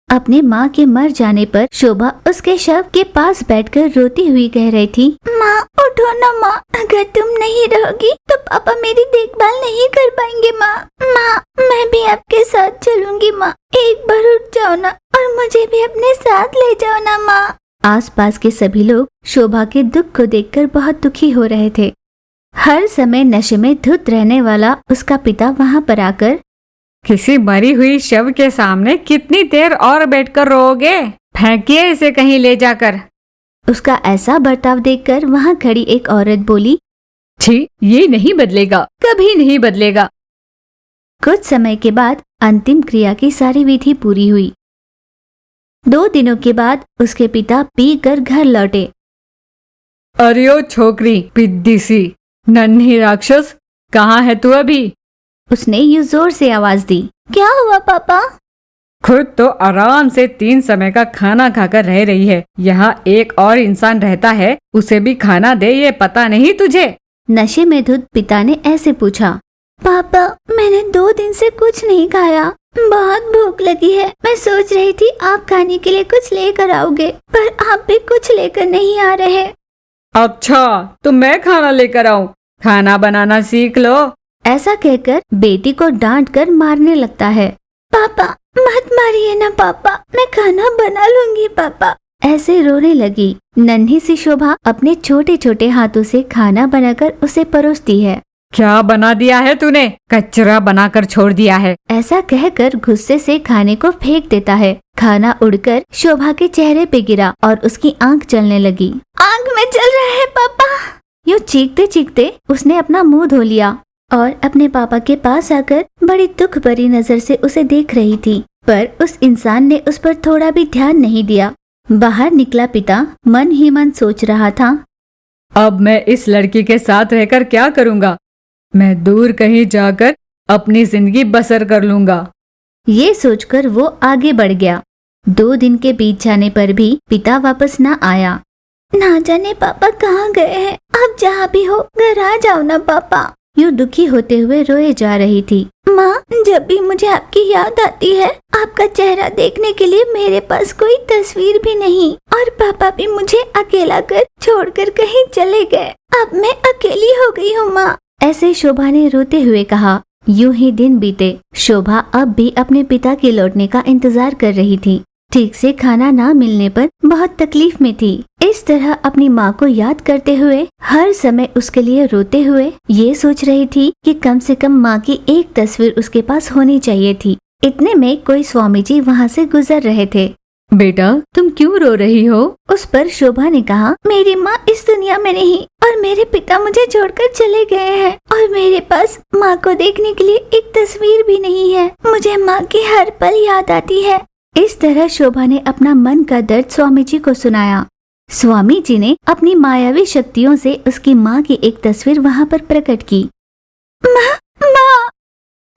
अपने माँ के मर जाने पर शोभा उसके शव के पास बैठकर रोती हुई कह रही थी, माँ उठो ना माँ, अगर तुम नहीं रहोगी तो पापा मेरी देखभाल नहीं कर पाएंगे माँ। माँ मैं भी आपके साथ चलूंगी माँ, एक बार उठ जाओ ना और मुझे भी अपने साथ ले जाओ ना माँ। आसपास के सभी लोग शोभा के दुख को देखकर बहुत दुखी हो रहे थे। हर समय नशे में धुत रहने वाला उसका पिता वहाँ पर आकर, किसी मरी हुई शव के सामने कितनी देर और बैठकर रोओगे? फेंकिए इसे कहीं ले जाकर। उसका ऐसा बर्ताव देखकर वहाँ खड़ी एक औरत बोली, छी, ये नहीं बदलेगा, कभी नहीं बदलेगा। कुछ समय के बाद अंतिम क्रिया की सारी विधि पूरी हुई। 2 दिनों के बाद उसके पिता पी कर घर लौटे। अरे ओ छोकरी पिद्दी सी, नन्ही राक्षस, कहाँ है तू अभी? उसने यूं जोर से आवाज दी। क्या हुआ पापा? खुद तो आराम से 3 समय का खाना खाकर रह रही है, यहाँ एक और इंसान रहता है, उसे भी खाना दे, ये पता नहीं तुझे? नशे में धुत पिता ने ऐसे पूछा। पापा मैंने 2 दिन से कुछ नहीं खाया, बहुत भूख लगी है। मैं सोच रही थी आप खाने के लिए कुछ लेकर आओगे, पर आप भी कुछ लेकर नहीं आ रहे। अच्छा तो मैं खाना लेकर आऊँ? खाना बनाना सीख लो। ऐसा कहकर बेटी को डांट कर मारने लगता है। पापा मत मारिए ना पापा, मैं खाना बना लूंगी पापा। ऐसे रोने लगी। नन्ही सी शोभा अपने छोटे छोटे हाथों से खाना बनाकर उसे परोसती है। क्या बना दिया है तूने? कचरा बनाकर छोड़ दिया है। ऐसा कहकर गुस्से से खाने को फेंक देता है। खाना उड़कर शोभा के चेहरे पे गिरा और उसकी आंख जलने लगी। आंख में जल रहा है पापा। यूं चीखते चीखते उसने अपना मुंह धो लिया और अपने पापा के पास आकर बड़ी दुख भरी नजर से उसे देख रही थी, पर उस इंसान ने उस पर थोड़ा भी ध्यान नहीं दिया। बाहर निकला पिता मन ही मन सोच रहा था, अब मैं इस लड़की के साथ रहकर क्या करूँगा? मैं दूर कहीं जाकर अपनी जिंदगी बसर कर लूँगा। ये सोचकर वो आगे बढ़ गया। 2 दिन के बीत जाने पर भी पिता वापस न आया। ना जाने पापा कहाँ गए हैं, आप जहाँ भी हो घर आ जाओ ना पापा। यूं दुखी होते हुए रोए जा रही थी। माँ जब भी मुझे आपकी याद आती है, आपका चेहरा देखने के लिए मेरे पास कोई तस्वीर भी नहीं, और पापा भी मुझे अकेला कर छोड़कर कहीं चले गए। अब मैं अकेली हो गई हूँ माँ। ऐसे शोभा ने रोते हुए कहा। यूं ही दिन बीते। शोभा अब भी अपने पिता के लौटने का इंतजार कर रही थी। ठीक से खाना ना मिलने पर बहुत तकलीफ में थी। इस तरह अपनी माँ को याद करते हुए हर समय उसके लिए रोते हुए ये सोच रही थी कि कम से कम माँ की एक तस्वीर उसके पास होनी चाहिए थी। इतने में कोई स्वामी जी वहाँ से गुजर रहे थे। बेटा तुम क्यों रो रही हो? उस पर शोभा ने कहा, मेरी माँ इस दुनिया में नहीं और मेरे पिता मुझे छोड़कर चले गए हैं, और मेरे पास माँ को देखने के लिए एक तस्वीर भी नहीं है। मुझे माँ की हर पल याद आती है। इस तरह शोभा ने अपना मन का दर्द स्वामी जी को सुनाया। स्वामी जी ने अपनी मायावी शक्तियों से उसकी माँ की एक तस्वीर वहाँ पर प्रकट की। माँ माँ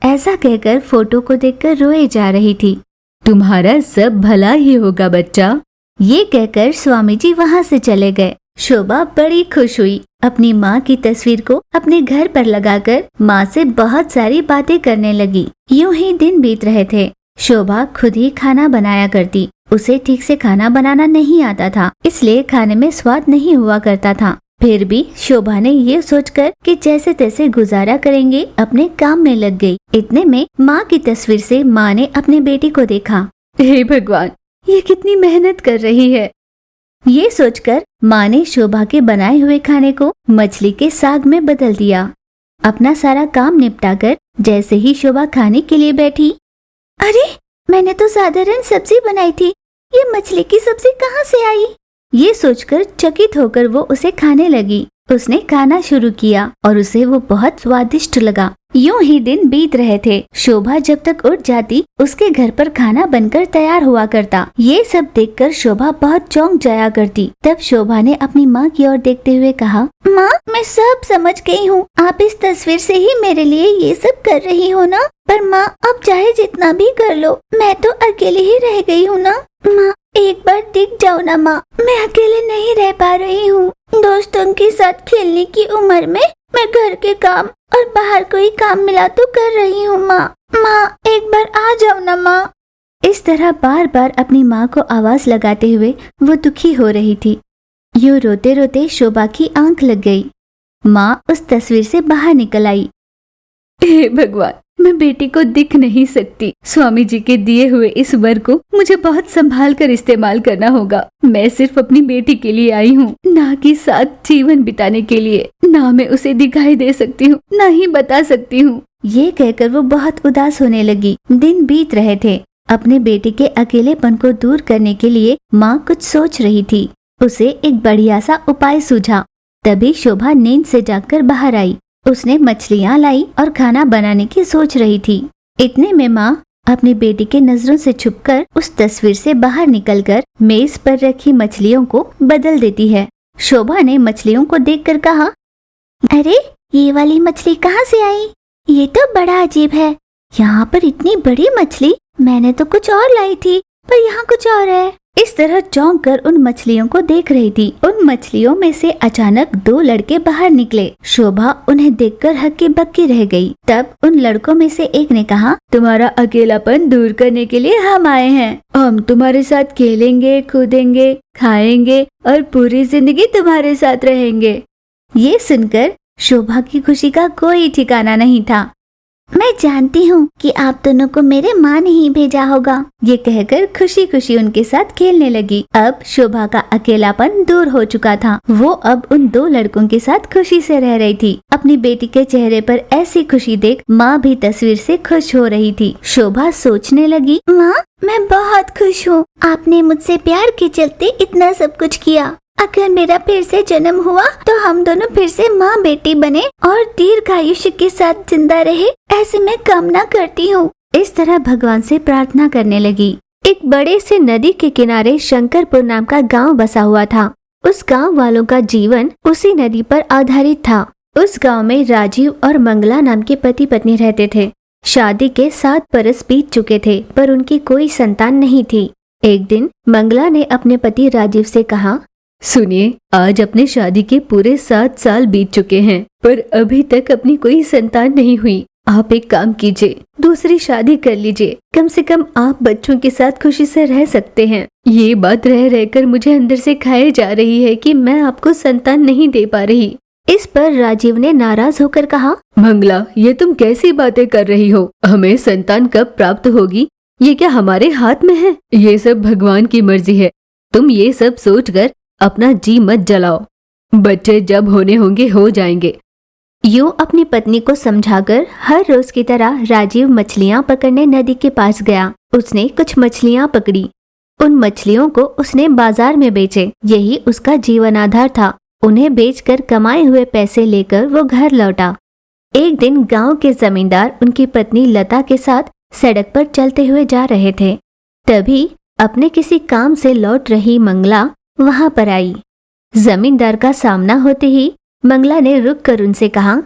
ऐसा कहकर फोटो को देखकर रोए जा रही थी। तुम्हारा सब भला ही होगा बच्चा। ये कहकर स्वामी जी वहाँ से चले गए। शोभा बड़ी खुश हुई। अपनी माँ की तस्वीर को अपने घर पर लगाकर माँ से बहुत सारी बातें करने लगी। यूं ही दिन बीत रहे थे। शोभा खुद ही खाना बनाया करती। उसे ठीक से खाना बनाना नहीं आता था, इसलिए खाने में स्वाद नहीं हुआ करता था। फिर भी शोभा ने ये सोचकर कि जैसे तैसे गुजारा करेंगे अपने काम में लग गई। इतने में माँ की तस्वीर से माँ ने अपने बेटी को देखा। हे भगवान, ये कितनी मेहनत कर रही है। ये सोचकर माँ ने शोभा के बनाए हुए खाने को मछली के साग में बदल दिया। अपना सारा काम निपटाकर जैसे ही शोभा खाने के लिए बैठी, अरे मैंने तो साधारण सब्जी बनाई थी, ये मछली की सब्जी कहाँ से आई? ये सोचकर चकित होकर वो उसे खाने लगी। उसने खाना शुरू किया और उसे वो बहुत स्वादिष्ट लगा। यूं ही दिन बीत रहे थे। शोभा जब तक उठ जाती उसके घर पर खाना बनकर तैयार हुआ करता। ये सब देखकर शोभा बहुत चौंक जाया करती। तब शोभा ने अपनी माँ की ओर देखते हुए कहा, माँ मैं सब समझ गई हूँ, आप इस तस्वीर से ही मेरे लिए ये सब कर रही हो ना? पर माँ अब चाहे जितना भी कर लो, मैं तो अकेली ही रह गई हूँ ना। माँ एक बार दिख जाओ ना माँ, मैं अकेले नहीं रह पा रही हूँ। दोस्तों के साथ खेलने की उम्र में मैं घर के काम और बाहर कोई काम मिला तो कर रही हूँ माँ। माँ एक बार आ जाओ ना माँ। इस तरह बार बार अपनी माँ को आवाज लगाते हुए वो दुखी हो रही थी। यूं रोते रोते शोभा की आंख लग गई। माँ उस तस्वीर से बाहर निकल आई। हे भगवान, मैं बेटी को दिख नहीं सकती। स्वामी जी के दिए हुए इस वर को मुझे बहुत संभाल कर इस्तेमाल करना होगा। मैं सिर्फ अपनी बेटी के लिए आई हूँ, ना कि साथ जीवन बिताने के लिए। ना मैं उसे दिखाई दे सकती हूँ, ना ही बता सकती हूँ। ये कहकर वो बहुत उदास होने लगी। दिन बीत रहे थे। अपने बेटी के अकेलेपन को दूर करने के लिए माँ कुछ सोच रही थी। उसे एक बढ़िया सा उपाय सूझा। तभी शोभा नींद से जागकर बाहर आई। उसने मछलियाँ लाई और खाना बनाने की सोच रही थी। इतने में माँ अपनी बेटी के नजरों से छुपकर उस तस्वीर से बाहर निकलकर मेज पर रखी मछलियों को बदल देती है। शोभा ने मछलियों को देखकर कहा, अरे ये वाली मछली कहाँ से आई? ये तो बड़ा अजीब है। यहाँ पर इतनी बड़ी मछली, मैंने तो कुछ और लाई थी, पर यहाँ कुछ और है। इस तरह चौंक कर उन मछलियों को देख रही थी। उन मछलियों में से अचानक दो लड़के बाहर निकले। शोभा उन्हें देखकर हक्की बक्की रह गई। तब उन लड़कों में से एक ने कहा, तुम्हारा अकेलापन दूर करने के लिए हम आए हैं। हम तुम्हारे साथ खेलेंगे, कूदेंगे, खाएंगे और पूरी जिंदगी तुम्हारे साथ रहेंगे। ये सुनकर शोभा की खुशी का कोई ठिकाना नहीं था। मैं जानती हूँ कि आप दोनों को मेरे माँ ने ही भेजा होगा। ये कहकर खुशी खुशी उनके साथ खेलने लगी। अब शोभा का अकेलापन दूर हो चुका था। वो अब उन दो लड़कों के साथ खुशी से रह रही थी। अपनी बेटी के चेहरे पर ऐसी खुशी देख माँ भी तस्वीर से खुश हो रही थी। शोभा सोचने लगी, माँ मैं बहुत खुश हूँ। आपने मुझसे प्यार के चलते इतना सब कुछ किया। अगर मेरा फिर से जन्म हुआ तो हम दोनों फिर से माँ बेटी बने और दीर्घायुष्य के साथ जिंदा रहे, ऐसे मैं कामना करती हूँ। इस तरह भगवान से प्रार्थना करने लगी। एक बड़े से नदी के किनारे शंकरपुर नाम का गांव बसा हुआ था। उस गांव वालों का जीवन उसी नदी पर आधारित था। उस गांव में राजीव और मंगला नाम के पति पत्नी रहते थे। शादी के 7 बरस बीत चुके थे, पर उनकी कोई संतान नहीं थी। एक दिन मंगला ने अपने पति राजीव से कहा, सुनिए, आज अपने शादी के पूरे 7 साल बीत चुके हैं, पर अभी तक अपनी कोई संतान नहीं हुई। आप एक काम कीजिए, दूसरी शादी कर लीजिए। कम से कम आप बच्चों के साथ खुशी से रह सकते हैं। ये बात रह रहकर मुझे अंदर से खाए जा रही है कि मैं आपको संतान नहीं दे पा रही। इस पर राजीव ने नाराज होकर कहा, मंगला, ये तुम कैसी बातें कर रही हो? हमें संतान कब प्राप्त होगी, ये क्या हमारे हाथ में है? ये सब भगवान की मर्जी है। तुम ये सब सोचकर अपना जी मत जलाओ। बच्चे जब होने होंगे हो जाएंगे। यूं अपनी पत्नी को समझाकर हर रोज की तरह राजीव मछलियां पकड़ने नदी के पास गया। उसने कुछ मछलियां पकड़ी। उन मछलियों को उसने बाजार में बेचे। यही उसका जीवन आधार था। उन्हें बेचकर कमाए हुए पैसे लेकर वो घर लौटा। एक दिन गांव के जमींदार उनकी पत्नी लता के साथ सड़क पर चलते हुए जा रहे थे। तभी अपने किसी काम से लौट रही मंगला वहां पर आई। जमींदार का सामना होते ही मंगला ने रुक कर उनसे कहा,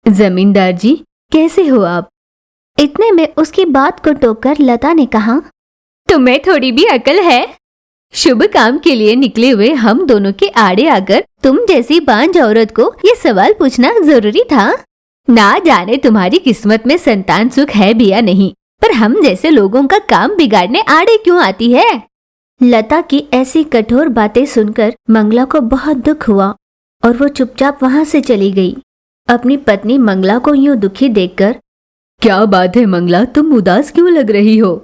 जमींदार जी, कैसे हो आप? इतने में उसकी बात को टोककर लता ने कहा, तुम्हें थोड़ी भी अकल है? शुभ काम के लिए निकले हुए हम दोनों के आड़े आकर तुम जैसी बांझ औरत को ये सवाल पूछना जरूरी था? ना जाने तुम्हारी किस्मत में संतान सुख है भी या नहीं, पर हम जैसे लोगों का काम बिगाड़ने आड़े क्यों आती है? लता की ऐसी कठोर बातें सुनकर मंगला को बहुत दुख हुआ और वो चुपचाप वहां से चली गई। अपनी पत्नी मंगला को यूं दुखी देखकर, क्या बात है मंगला, तुम उदास क्यों लग रही हो?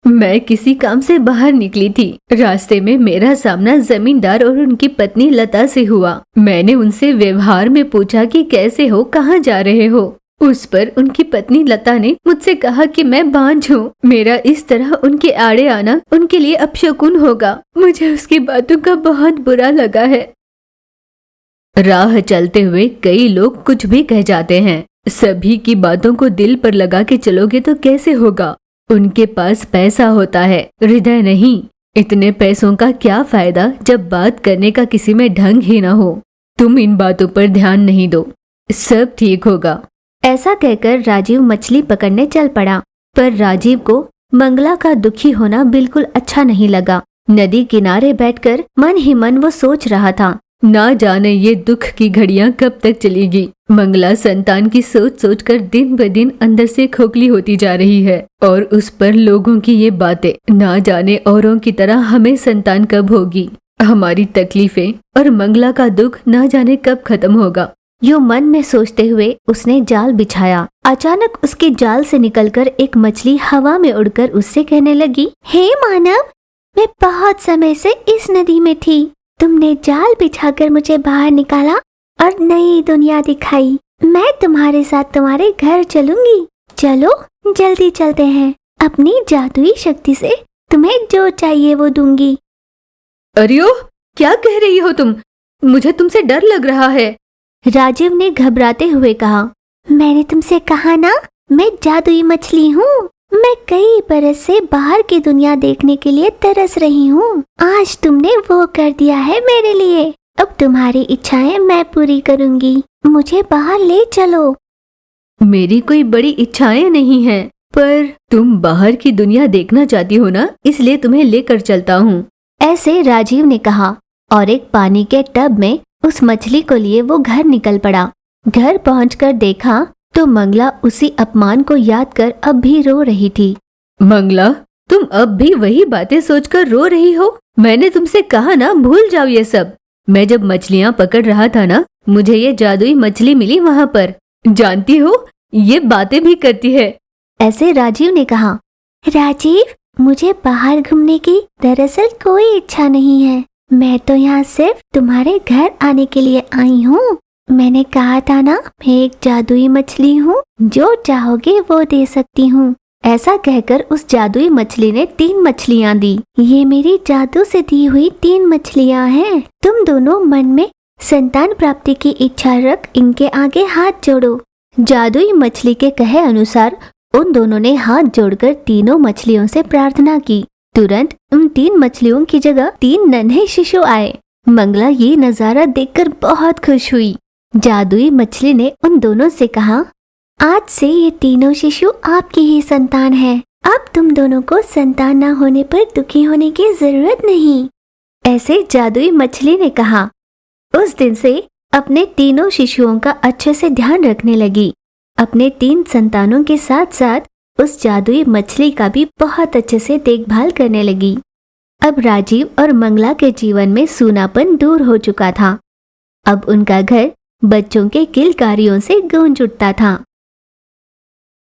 मैं किसी काम से बाहर निकली थी। रास्ते में मेरा सामना जमींदार और उनकी पत्नी लता से हुआ। मैंने उनसे व्यवहार में पूछा कि कैसे हो, कहाँ जा रहे हो। उस पर उनकी पत्नी लता ने मुझसे कहा कि मैं बांझ हूँ। मेरा इस तरह उनके आड़े आना उनके लिए अपशकुन होगा। मुझे उसकी बातों का बहुत बुरा लगा है। राह चलते हुए कई लोग कुछ भी कह जाते हैं। सभी की बातों को दिल पर लगा के चलोगे तो कैसे होगा? उनके पास पैसा होता है, हृदय नहीं। इतने पैसों का क्या फायदा जब बात करने का किसी में ढंग ही ना हो। तुम इन बातों पर ध्यान नहीं दो, सब ठीक होगा। ऐसा कहकर राजीव मछली पकड़ने चल पड़ा। पर राजीव को मंगला का दुखी होना बिल्कुल अच्छा नहीं लगा। नदी किनारे बैठकर मन ही मन वो सोच रहा था, ना जाने ये दुख की घड़ियां कब तक चलेगी। मंगला संतान की सोच सोच कर दिन ब दिन अंदर से खोखली होती जा रही है और उस पर लोगों की ये बातें, ना जाने औरों की तरह हमें संतान कब होगी, हमारी तकलीफें और मंगला का दुख ना जाने कब खत्म होगा। यूं मन में सोचते हुए उसने जाल बिछाया। अचानक उसके जाल से निकलकर एक मछली हवा में उड़कर उससे कहने लगी, हे मानव, मैं बहुत समय से इस नदी में थी। तुमने जाल बिछाकर मुझे बाहर निकाला और नई दुनिया दिखाई। मैं तुम्हारे साथ तुम्हारे घर चलूंगी। चलो जल्दी चलते हैं। अपनी जादुई शक्ति से तुम्हें जो चाहिए वो दूंगी। अरियो, क्या कह रही हो तुम? मुझे तुमसे डर लग रहा है। राजीव ने घबराते हुए कहा, मैंने तुमसे कहा ना, मैं जादुई मछली हूँ। मैं कई बरस से बाहर की दुनिया देखने के लिए तरस रही हूँ। आज तुमने वो कर दिया है मेरे लिए। अब तुम्हारी इच्छाएं मैं पूरी करूंगी। मुझे बाहर ले चलो। मेरी कोई बड़ी इच्छाएं नहीं हैं, पर तुम बाहर की दुनिया देखना चाहती हो ना, इसलिए तुम्हें लेकर चलता हूँ। ऐसे राजीव ने कहा और एक पानी के टब में उस मछली को लिए वो घर निकल पड़ा। घर पहुंचकर देखा तो मंगला उसी अपमान को याद कर अब भी रो रही थी। मंगला, तुम अब भी वही बातें सोचकर रो रही हो? मैंने तुमसे कहा ना, भूल जाओ ये सब। मैं जब मछलियां पकड़ रहा था ना, मुझे ये जादुई मछली मिली वहां पर। जानती हो, ये बातें भी करती है। ऐसे राजीव ने कहा। राजीव, मुझे बाहर घूमने की दरअसल कोई इच्छा नहीं है। मैं तो यहाँ सिर्फ तुम्हारे घर आने के लिए आई हूँ। मैंने कहा था ना, मैं एक जादुई मछली हूँ, जो चाहोगे वो दे सकती हूँ। ऐसा कहकर उस जादुई मछली ने 3 मछलियाँ दी। ये मेरी जादू से दी हुई 3 मछलियाँ हैं। तुम दोनों मन में संतान प्राप्ति की इच्छा रख इनके आगे हाथ जोड़ो। जादुई मछली के कहे अनुसार उन दोनों ने हाथ जोड़कर तीनों मछलियों से प्रार्थना की। तुरंत उन 3 मछलियों की जगह 3 नन्हे शिशु आए। मंगला ये नजारा देखकर बहुत खुश हुई। जादुई मछली ने उन दोनों से कहा, आज से ये तीनों शिशु आपकी ही संतान हैं। अब तुम दोनों को संतान न होने पर दुखी होने की जरूरत नहीं। ऐसे जादुई मछली ने कहा। उस दिन से अपने तीनों शिशुओं का अच्छे से ध्यान रखने लगी। अपने 3 संतानों के साथ साथ उस जादुई मछली का भी बहुत अच्छे से देखभाल करने लगी। अब राजीव और मंगला के जीवन में सूनापन दूर हो चुका था। अब उनका घर बच्चों के किलकारियों से गूंज उठता था।